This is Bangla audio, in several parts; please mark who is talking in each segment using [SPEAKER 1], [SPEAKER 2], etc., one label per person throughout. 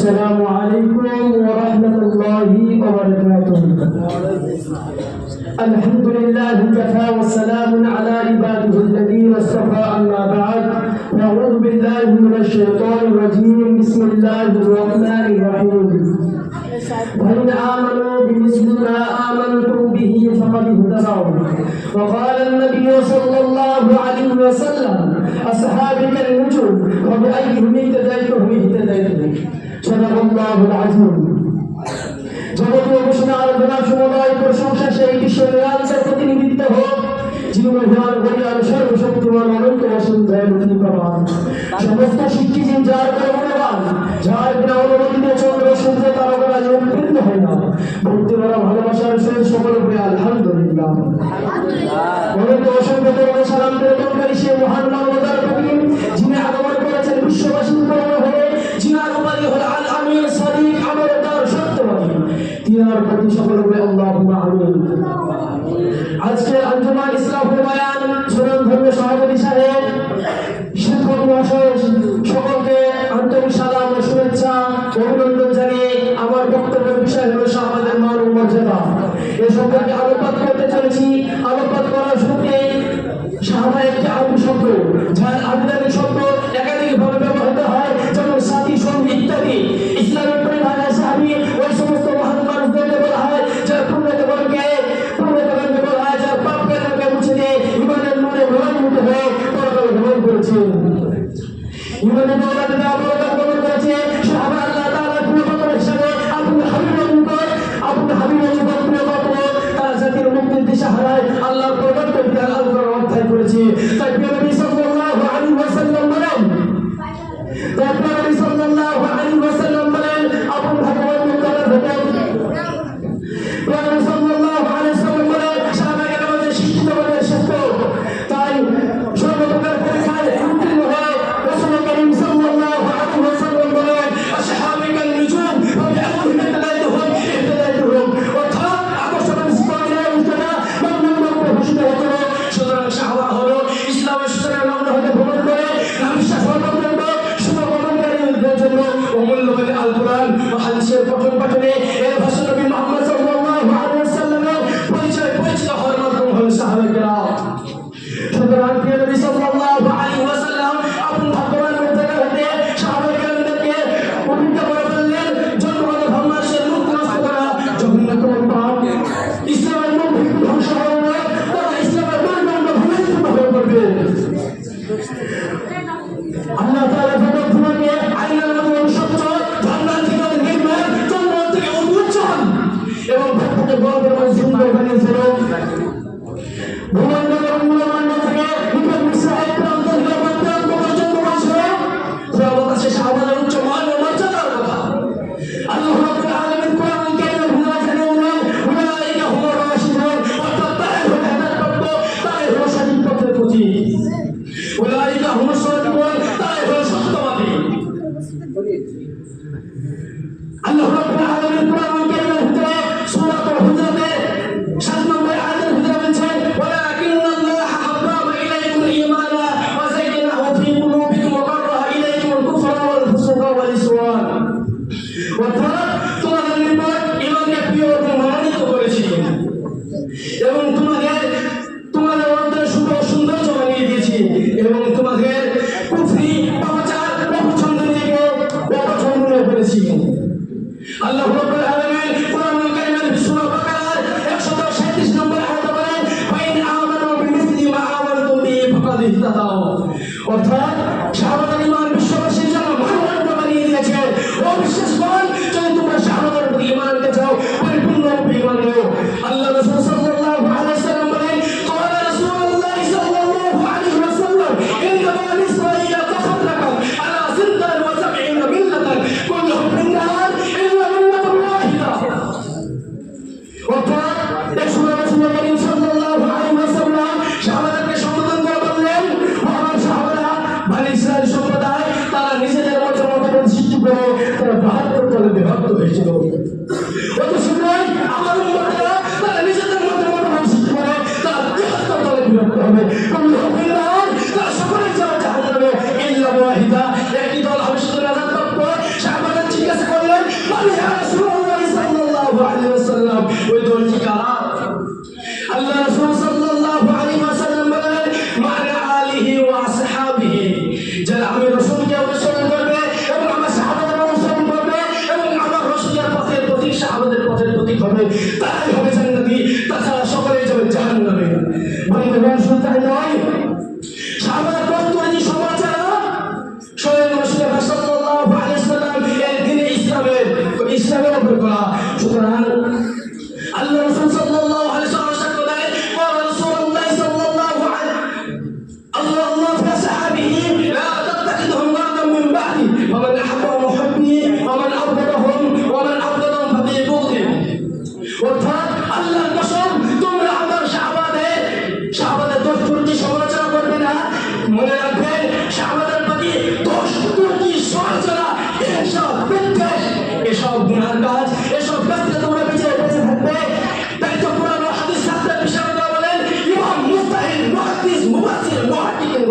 [SPEAKER 1] السلام عليكم ورحمة الله وبركاته. الحمد لله كفى والسلام على عباده الذين اصطفى. أما بعد أعوذ بالله من الشيطان الرجيم. بسم الله الرحمن الرحيم. وإن آمنوا بمثل ما آمنتم به فقد اهتدوا. وقال النبي صلى الله عليه وسلم أصحابك النجوم وبأيهم اهتديتم اهتديتم. صدق الله العظيم. জগতীয় ঘোষণা আরাধনা সমবায় প্রশংসা সেই বিশ্বের আনসার প্রতিনিধিত্ব হোক যিনি মহান গরিয়ার সর্বশক্তিমান অনন্ত অসীম দয়াময় প্রমাণ সমস্ত সৃষ্টিজীব যার করুণাবান যার বিনা অনুমতিতে চন্দ্র সূর্য তারকারা নিয়ন্ত্রিত হয় না ভক্তি ভরা ভালোবাসার সহিত সকল উপরে আলহামদুলিল্লাহ অনন্ত অসংখ্য করুণা সালাম প্রেরণকারী সে মহান মানবতার প্রতি যিনি আগমন করেছেন বিশ্ববাসীর করুণা হয়ে যিনার উপাধি হল আল আমিন সাদিক আমলদার সত্যবাদী তিনার প্রতি সকল উপরে আল্লাহুম্মা আমিন। আজকে আঞ্জুমান ইসলাহুল বায়ান সুনামধন্য সভাপতি সাহেব, শিক্ষক মহাশয়, সকলকে আন্তরিক সালাম ও শুভেচ্ছা অভিনন্দন জানিয়ে আমার বক্তব্যের বিষয় হলো শাহাদাতের মান ও মর্যাদা। এ সম্পর্কে আলোকপাত করতে চলেছি। আলোকপাত করার শুরুতে শাহাদা একটি আরবি শব্দ, যার আবিধানিক শব্দ একাধিকভাবে ব্যবহৃত হয়, যেমন সাথী, সঙ্গী ইত্যাদি। ইসলামের পরিভাষায় সাহাবী ওই সমস্ত মহান মানুষদেরকে বলা হয় যার পুণ্যকে বলা হয়, যার পাপ কার্যকে মুছে দিয়ে ইমানের নূরে রঙিত হয়ে পরকাল ভ্রমণ করেছে, ইমানের দৌলতে পরকাল ভ্রমণ করেছে। সাহাবা আল্লাহ তাআলার প্রিয় পাত্র হিসেবে আবুল হাবিবের প্রিয় পাত্র, তারা জাতির মুক্তির দিশাহারায় আল্লাহর প্রদত্ত বিধান আলোচনার অধ্যায় করেছে। তাই প্রিয় নবী সাল্লাল্লাহু আলাইহি ওয়াসাল্লাম বলেন, আপন ভগবান মুক্তার ভেতর সাল্লাল্লাহু আলাইহি ওয়াসাল্লাম বলেন সাহাবায়ে কেরামের শিক্ষিত বলে শ্রেষ্ঠ। তাই সর্বপ্রকার পরীক্ষায় উত্তীর্ণ হয়ে রাসূল করিম সাল্লাল্লাহু আলাইহি ওয়াসাল্লাম বলেন আসহাবিকান নুজুম ওয়া বিআইহিম ইহতাদাইতুহুম। অর্থাৎ আকর্ষণের স্তরে উঠা মানবতার ঘোষিত হলো। সুতরাং শাহওয়া হলো ইসলামের সূচনার লগ্ন হতে ভ্রমণ করে বিশ্বাস পর্যন্ত শুভকামনাকারীদের জন্য অমূল্যবান আল কোরআন ও হাদিসের পঠন পাঠনে এর ভাষা নবী মুহাম্মদ সাল্লাল্লাহু আলাইহি ওয়াসাল্লামের পরিচিত হওয়ার মাধ্যম হলো সাহাবায়ে কেরাম। সুতরাং প্রিয় নবী সাল্লাল্লাহু আলাইহি ওয়াসাল্লাম আপন ভগবান মুক্তার হতে সাহাবায়ে কেরামদেরকে পবিত্র করে বললেন জন্মগত ভাবনাশের মুক্ত নষ্ট করা জঘন্যতম পাপ। ইসলামের মূল ভিত্তি ধ্বংস হবে না, তারা ইসলামের মানদণ্ড ভূমিষ্ঠ হয়ে পড়বে। আল্লাহ তাআলা তোমাকে আইনের মতো সত্য জান্নাত থেকে নির্মল জান্নাত থেকে উজ্জ্বল এবং ভক্তকে গর্বের মধ্যে সুন্দর বানিয়েছিল। ভূমণ্ডলের মূলমান্য থেকে বিপদ মিশ্রায় প্রান্ত থেকে প্রত্যন্ত পর্যন্ত বসে বাতাসে শাহাদাতের উচ্চ মান ও মর্যাদার কথা আল্লাহ রাব্বুল আলামিন কোরআন কারীমে জানিয়েছেন উলাইকা হুমুর রাশিদুন, অর্থাৎ তারাই হলো হেদায়েতপ্রাপ্ত, তারাই হলো সঠিক পথের প্রতীক। উলাইকা হুমুস সাদিকুন, তারাই হলো সত্যবাদী। আল্লাহ রাব্বুল আলামিন কোরআন কারীমের ভিতরে সূরা হুজুরাতে 7 নম্বর আয়াতের ভিতরে বলেছেন ওয়ালাকিন্নাল্লাহা হাব্বাবা ইলাইকুমুল ঈমান ওয়া যায়্যানাহু ফী কুলুবিকুম ওয়া কাররাহা ইলাইকুমুল কুফরা ওয়াল ফুসুকা ওয়াল ইসওয়ান। অর্থাৎ তোমাদের নিকট ঈমানকে প্রিয় এবং মনোনীত করেছি এবং তোমাদের অন্তরে সৌন্দর্য বানিয়ে দিয়েছি এবং তোমাদের কুফরি পাপাচার অপছন্দ থেকে অপছন্দ করেছি। আল্লাহ রাব্বুল আলামিন কোরআনুল কারীমের সূরা বাকারার 137 নম্বর আয়াতে বলেন ফাইন আমানু বিমিসলি মা আমানতুম বিহি ফাকাদ ইহতাদাউ। অর্থাৎ শাহাদাত ঈমান বিশ্ববাসীর জন্য মানদণ্ড বানিয়ে দিয়েছে। ও বিশ্বাসগণ, যদি তোমরা শাহাদাতের প্রতি ঈমান আনতে চাও পরিপূর্ণরূপে ঈমান নাও। আল্লাহ রাসূল সাল্লাল্লাহু আলাইহি ওয়াসাল্লাম বলেন ক্বালা রাসূলুল্লাহ সাল্লাল্লাহু আলাইহি ওয়াসাল্লাম ইন্না বানি ইসরাঈল তাফাররাকা আলা 76 মিল্লাতান কুল্লুহুম ফিন-নার ইল্লা মিল্লাতান ওয়াহিদা। অর্থাৎ রাসূল করিম সাল্লাল্লাহু আলাইহি ওয়াসাল্লাম শাহাদাতকে সম্বোধন করে বললেন আমার সাহাবারা বনি ইসরাঈল সম্প্রদায় তারা নিজেদের মধ্যে মতভেদ সৃষ্টি করে তারা 72 দলে বিভক্ত হয়েছিল। অত সময় আমার উম্মতরা তারা নিজেদের মধ্যে মতভেদ সৃষ্টি করে তারা 72 দলে বিভক্ত হবে। কুল্লুহুম ফিন-নার, তারা সকলেই যাবে জাহান্নামে ইল্লা ওয়াহিদা, একটি দল হবে শুধু নাজাত প্রাপ্ত। শাহাদাত জিজ্ঞাসা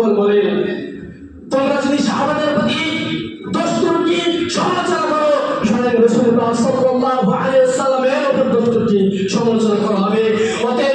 [SPEAKER 1] যখন বলে তোমরা যদি সাহাবাদের প্রতি দস্তুরটি সমালোচনা করো, স্বয়ং রাসূল পাক সাল্লাল্লাহু আলাইহি ওয়াসাল্লামের উপর দস্তুরটি সমালোচনা করা হবে। অতএব